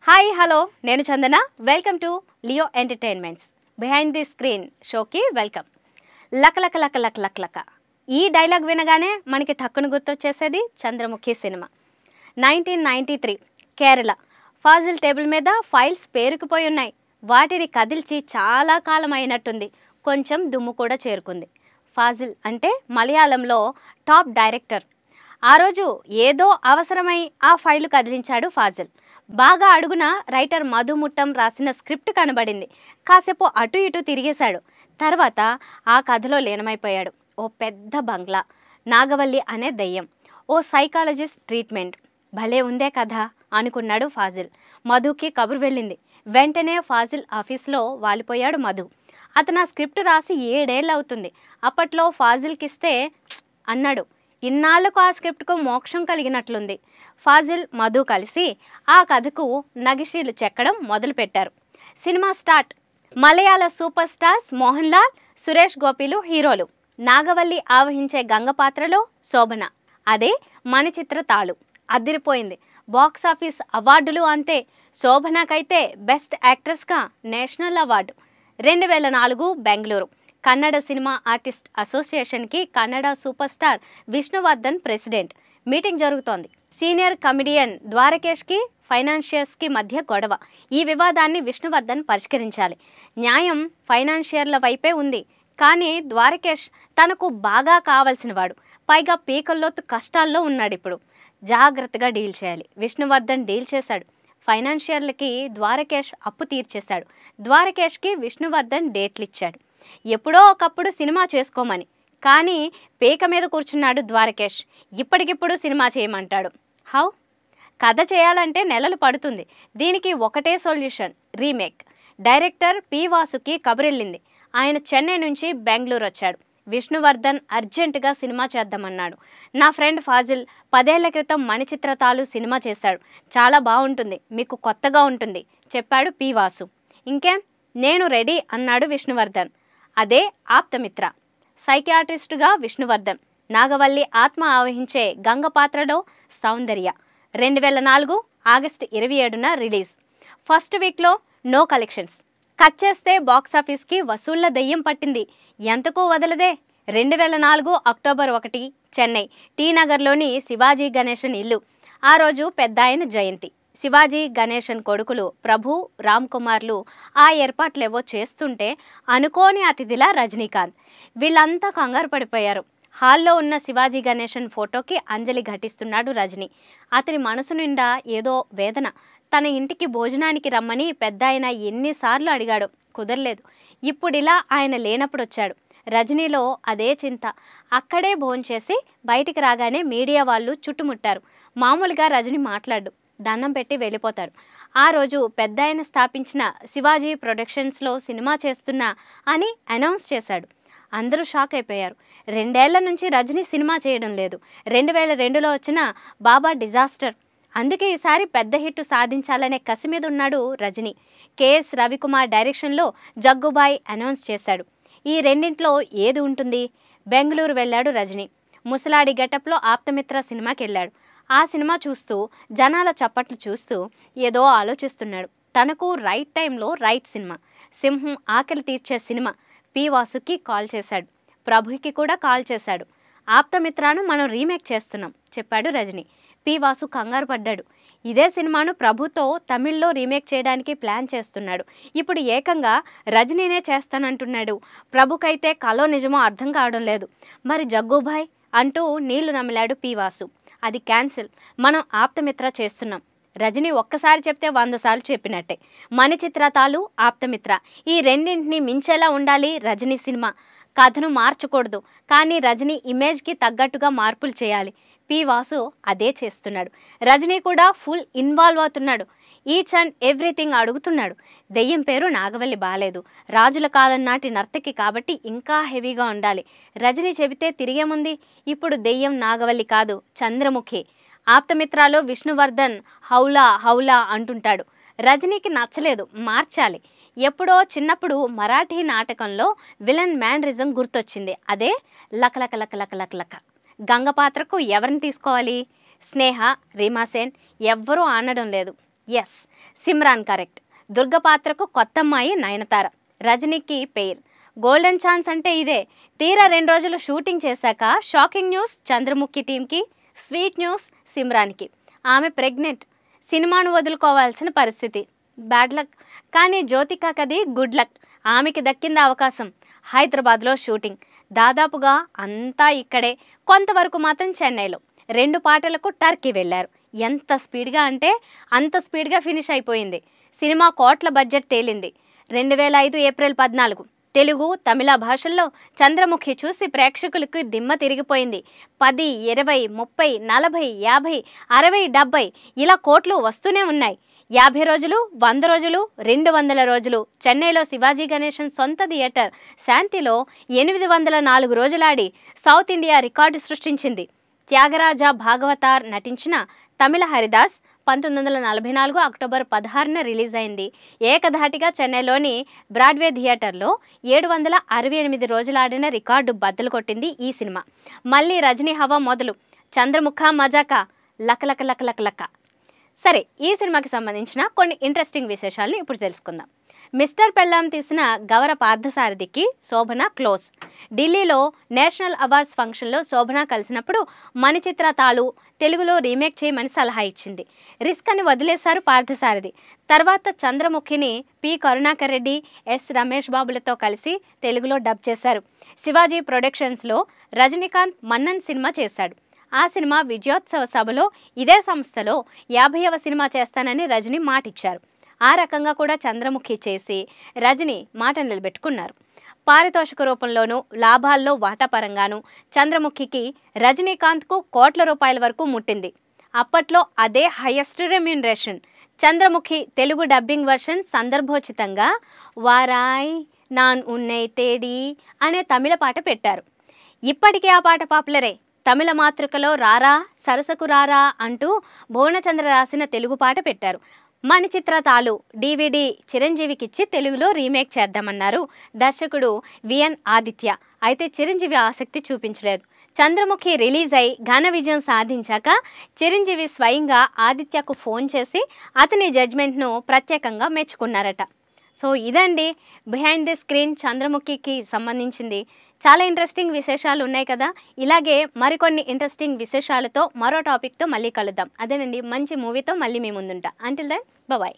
Hi hello నేను Chandana welcome to Leo entertainments behind the screen షోకి welcome. Luck luck luck luck luck luck ఈ dialogue వినగానే మనకి టక్కును గుర్తొచ్చేసేది చంద్రముఖి సినిమా. 1993 కేరళ. ఫాజిల్ టేబుల్ మీద ఫైల్స్ పేరుకుపోయి ఉన్నాయి. వాటిని కదిల్చి చాలా కాలం అయినట్టుంది. కొంచెం దుమ్ము కూడా చేరుకుంది. ఫాజిల్ అంటే మలయాళంలో టాప్ డైరెక్టర్. ఆ రోజు ఏదో అవసరమై ఆ ఫైలు కదిలించాడు ఫాజిల్. బాగా అడుగున రైటర్ మధు ముట్టం రాసిన స్క్రిప్ట్ కనబడింది. కాసేపు అటు ఇటు తిరిగేశాడు. తర్వాత ఆ కథలో లీనమైపోయాడు. ఓ పెద్ద బంగ్లా, నాగవల్లి అనే దెయ్యం, ఓ సైకాలజిస్ట్ ట్రీట్మెంట్. భలే ఉందే కథ అనుకున్నాడు ఫాజిల్. మధుకి కబురు వెళ్ళింది. వెంటనే ఫాజిల్ ఆఫీస్లో వాలిపోయాడు మధు. అతను ఆ స్క్రిప్ట్ రాసి 7 ఏళ్ళు అవుతుంది. అప్పట్లో ఫాజిల్కిస్తే అన్నాడు. ఇన్నాళ్లకు ఆ స్క్రిప్ట్కు మోక్షం కలిగినట్లుంది. ఫాజిల్ మధు కలిసి ఆ కథకు నగిషీలు చెక్కడం మొదలుపెట్టారు. Cinema start. Malayala super stars Mohan Lal, Suresh గోపిలు హీరోలు. నాగవల్లి ఆవహించే గంగ పాత్రలో శోభన. అదే మన చిత్ర తాళు. అదిరిపోయింది. బాక్సాఫీస్ అవార్డులు అంతే. శోభనకైతే బెస్ట్ యాక్ట్రెస్గా national award. 2004 Bengaluru. Kannada cinema artist అసోసియేషన్కి Kannada super star Vishnuvardhan president. Meeting జరుగుతోంది. సీనియర్ కమిడియన్ ద్వారకేష్కి ఫైనాన్షియర్స్కి మధ్య గొడవ. ఈ వివాదాన్ని విష్ణువర్ధన్ పరిష్కరించాలి. న్యాయం ఫైనాన్షియర్ల వైపే ఉంది. కానీ ద్వారకేష్ తనకు బాగా కావలసినవాడు. పైగా పీకల్లోతు కష్టాల్లో ఉన్నాడు. ఇప్పుడు జాగ్రత్తగా డీల్ చేయాలి. విష్ణువర్ధన్ డీల్ చేశాడు. ఫైనాన్షియర్లకి ద్వారకేష్ అప్పు తీర్చేశాడు. ద్వారకేష్కి విష్ణువర్ధన్ డేట్లు ఇచ్చాడు. ఎప్పుడో ఒకప్పుడు సినిమా చేసుకోమని. కానీ పేక మీద కూర్చున్నాడు ద్వారకేష్. ఇప్పటికిప్పుడు సినిమా చేయమంటాడు. హౌ? కథ చేయాలంటే నెలలు పడుతుంది. దీనికి ఒకటే సొల్యూషన్, రీమేక్. డైరెక్టర్ పి వాసుకి కబురెళ్ళింది. ఆయన చెన్నై నుంచి బెంగళూరు వచ్చాడు. విష్ణువర్ధన్ అర్జెంటుగా సినిమా చేద్దామన్నాడు. నా ఫ్రెండ్ ఫాజిల్ 10 ఏళ్ల క్రితం మణిచిత్ర తాళు సినిమా చేశాడు. చాలా బాగుంటుంది, మీకు కొత్తగా ఉంటుంది చెప్పాడు పి వాసు. ఇంకేం, నేను రెడీ అన్నాడు విష్ణువర్ధన్. అదే ఆప్తమిత్ర. సైకియాట్రిస్టుగా విష్ణువర్ధన్. నాగవల్లి ఆత్మ ఆవహించే గంగ పాత్రలో సౌందర్య. 2004 ఆగస్టు 27న రిలీజ్. ఫస్ట్ వీక్లో నో కలెక్షన్స్. కట్ చేస్తే బాక్సాఫీస్కి వసూళ్ల దెయ్యం పట్టింది. ఎంతకు వదలదే. 2004 అక్టోబర్ 1 చెన్నై టీ నగర్లోని శివాజీ గణేశన్ ఇల్లు. ఆ రోజు పెద్ద ఆయన జయంతి. శివాజీ గణేశన్ కొడుకులు ప్రభు, రామ్ కుమార్లు ఆ ఏర్పాట్లేవో చేస్తుంటే అనుకోని అతిథిలా రజనీకాంత్. వీళ్ళంతా కంగారు పడిపోయారు. హాల్లో ఉన్న శివాజీ గణేశన్ ఫోటోకి అంజలి ఘటిస్తున్నాడు రజనీ. అతని మనసు నిండా ఏదో వేదన. తన ఇంటికి భోజనానికి రమ్మని పెద్ద ఆయన ఎన్నిసార్లు అడిగాడు, కుదరలేదు. ఇప్పుడిలా ఆయన లేనప్పుడు వచ్చాడు. రజనీలో అదే చింత. అక్కడే భోంచేసి బయటికి రాగానే మీడియా వాళ్ళు చుట్టుముట్టారు. మామూలుగా రజనీ మాట్లాడు, దండం పెట్టి వెళ్ళిపోతాడు. ఆ రోజు పెద్ద ఆయన స్థాపించిన శివాజీ ప్రొడక్షన్స్లో సినిమా చేస్తున్నా అని అనౌన్స్ చేశాడు. అందరూ షాక్ అయిపోయారు. 2 ఏళ్ల నుంచి రజనీ సినిమా చేయడం లేదు. 2002లో వచ్చిన బాబా డిజాస్టర్. అందుకే ఈసారి పెద్ద హిట్ సాధించాలనే కసి మీద ఉన్నాడు రజనీ. కెఎస్ రవికుమార్ డైరెక్షన్లో జగ్గుబాయ్ అనౌన్స్ చేశాడు. ఈ రెండింట్లో ఏది ఉంటుంది? బెంగళూరు వెళ్ళాడు రజనీ. ముసలాడి గెటప్లో ఆప్తమిత్ర సినిమాకి వెళ్ళాడు. ఆ సినిమా చూస్తూ జనాల చప్పట్లు చూస్తూ ఏదో ఆలోచిస్తున్నాడు. తనకు రైట్ టైంలో రైట్ సినిమా. సింహం ఆకలి తీర్చే సినిమా. పి వాసుకి కాల్ చేశాడు. ప్రభుకి కూడా కాల్ చేశాడు. ఆప్తమిత్రను మనం రీమేక్ చేస్తున్నాం చెప్పాడు రజనీ. పి వాసు కంగారు పడ్డాడు. ఇదే సినిమాను ప్రభుతో తమిళ్లో రీమేక్ చేయడానికి ప్లాన్ చేస్తున్నాడు. ఇప్పుడు ఏకంగా రజనీనే చేస్తానంటున్నాడు. ప్రభుకైతే కలో నిజమో అర్థం కావడం లేదు. మరి జగ్గుబాయ్ అంటూ నీళ్లు నమిలాడు పి వాసు. అది క్యాన్సిల్. మనం ఆప్తమిత్ర చేస్తున్నాం. రజనీ ఒక్కసారి చెప్తే 100 సార్లు చెప్పినట్టే. మణిచిత్ర తాళు, ఆప్తమిత్ర ఈ రెండింటిని మించేలా ఉండాలి రజనీ సినిమా. కథను మార్చకూడదు, కానీ రజనీ ఇమేజ్కి తగ్గట్టుగా మార్పులు చేయాలి. పి వాసు అదే చేస్తున్నాడు. రజనీ కూడా ఫుల్ ఇన్వాల్వ్ అవుతున్నాడు. ఈచ్ అండ్ ఎవ్రీథింగ్ అడుగుతున్నాడు. దెయ్యం పేరు నాగవల్లి బాలేదు. రాజుల కాలం నాటి నర్తకి కాబట్టి ఇంకా హెవీగా ఉండాలి. రజనీ చెబితే తిరిగేముంది? ఇప్పుడు దెయ్యం నాగవల్లి కాదు, చంద్రముఖి. ఆప్తమిత్రలో విష్ణువర్ధన్ హౌలా హౌలా అంటుంటాడు. రజనీకి నచ్చలేదు, మార్చాలి. ఎప్పుడో చిన్నప్పుడు మరాఠీ నాటకంలో విలన్ మ్యానరిజం గుర్తొచ్చింది. అదే luck luck luck luck luck luck. Ganga పాత్రకు ఎవరిని తీసుకోవాలి? స్నేహ, రీమాసేన్ ఎవ్వరూ ఆనడం లేదు. Yes, Simran correct. దుర్గ పాత్రకు కొత్తమ్మాయి నయనతార, రజనీకి పేర్. గోల్డెన్ ఛాన్స్ అంటే ఇదే. తీరా 2 రోజులు షూటింగ్ చేశాక షాకింగ్ న్యూస్ చంద్రముఖి టీంకి, స్వీట్ న్యూస్ సిమ్రాన్కి. ఆమె ప్రెగ్నెంట్. సినిమాను వదులుకోవాల్సిన పరిస్థితి. Bad luck. కానీ జ్యోతికది గుడ్ లక్. ఆమెకి దక్కింది అవకాశం. హైదరాబాద్లో షూటింగ్. దాదాపుగా అంతా ఇక్కడే, కొంతవరకు మాత్రం చెన్నైలో. 2 పాటలకు టర్కీ వెళ్ళారు. ఎంత స్పీడ్గా అంటే అంత స్పీడ్గా ఫినిష్ అయిపోయింది. సినిమా కోట్ల బడ్జెట్ తేలింది. 2005 ఏప్రిల్ 14 తెలుగు, తమిళ భాషల్లో చంద్రముఖి చూసి ప్రేక్షకులకు దిమ్మ తిరిగిపోయింది. 10, 20, 30, 40, 50, 60, 70 ఇలా కోట్లు వస్తూనే ఉన్నాయి. 50 రోజులు, 100 రోజులు, 200 రోజులు చెన్నైలో శివాజీ గణేశన్ సొంత థియేటర్ శాంతిలో 804 రోజులాడి సౌత్ ఇండియా రికార్డు సృష్టించింది. త్యాగరాజ భాగవతార్ నటించిన తమిళ హరిదాస్ 1944 అక్టోబర్ 16న రిలీజ్ అయింది. ఏకధాటిగా చెన్నైలోని బ్రాడ్వే థియేటర్లో 768 రోజులాడిన రికార్డు బద్దలు కొట్టింది ఈ సినిమా. మళ్ళీ రజనీ హవా మొదలు. చంద్రముఖ మజాకా లక లక లక లక లక. సరే, ఈ సినిమాకి సంబంధించిన కొన్ని ఇంట్రెస్టింగ్ విశేషాలను ఇప్పుడు తెలుసుకుందాం. మిస్టర్ పెల్లాం తీసిన గవర పార్థసారథికి శోభన క్లోజ్. ఢిల్లీలో నేషనల్ అవార్డ్స్ ఫంక్షన్లో శోభన కలిసినప్పుడు మణిచిత్ర తాళు తెలుగులో రీమేక్ చేయమని సలహా ఇచ్చింది. రిస్క్ అని వదిలేశారు పార్థసారథి. తర్వాత చంద్రముఖిని పి కరుణాకర్ రెడ్డి, ఎస్ రమేష్ బాబులతో కలిసి తెలుగులో డబ్ చేశారు. శివాజీ ప్రొడక్షన్స్లో రజనీకాంత్ మన్నన్ సినిమా చేశాడు. ఆ సినిమా విజయోత్సవ సభలో ఇదే సంస్థలో 50వ సినిమా చేస్తానని రజనీ మాటిచ్చారు. ఆ రకంగా కూడా చంద్రముఖి చేసి రజనీ మాట నిలబెట్టుకున్నారు. పారితోషిక రూపంలోనూ లాభాల్లో వాటా పరంగానూ చంద్రముఖికి రజనీకాంత్కు కోట్ల రూపాయల వరకు ముట్టింది. అప్పట్లో అదే highest remuneration. Chandramukhi Telugu dubbing version సందర్భోచితంగా వారాయ్ నాన్ ఉన్నై తేడి అనే తమిళ పాట పెట్టారు. ఇప్పటికీ ఆ పాట పాపులరే. తమిళ మాతృకలో రారా సరసకు రారా అంటూ భువనచంద్ర రాసిన తెలుగు పాట పెట్టారు. మణిచిత్ర తాళు DVD చిరంజీవికిచ్చి తెలుగులో రీమేక్ చేద్దామన్నారు దర్శకుడు విఎన్ ఆదిత్య. అయితే చిరంజీవి ఆసక్తి చూపించలేదు. చంద్రముఖి రిలీజ్ అయి ఘన విజయం సాధించాక చిరంజీవి స్వయంగా ఆదిత్యకు ఫోన్ చేసి అతని జడ్జ్మెంట్ను ప్రత్యేకంగా మెచ్చుకున్నారట. సో ఇదండి బిహైండ్ ది స్క్రీన్ చంద్రముఖికి సంబంధించింది. చాలా ఇంట్రెస్టింగ్ విశేషాలు ఉన్నాయి కదా. ఇలాగే మరికొన్ని ఇంట్రెస్టింగ్ విశేషాలతో మరో టాపిక్తో మళ్ళీ కలుద్దాం. అదేనండి, మంచి మూవీతో మళ్ళీ మీ ముందుంటా. Until then bye.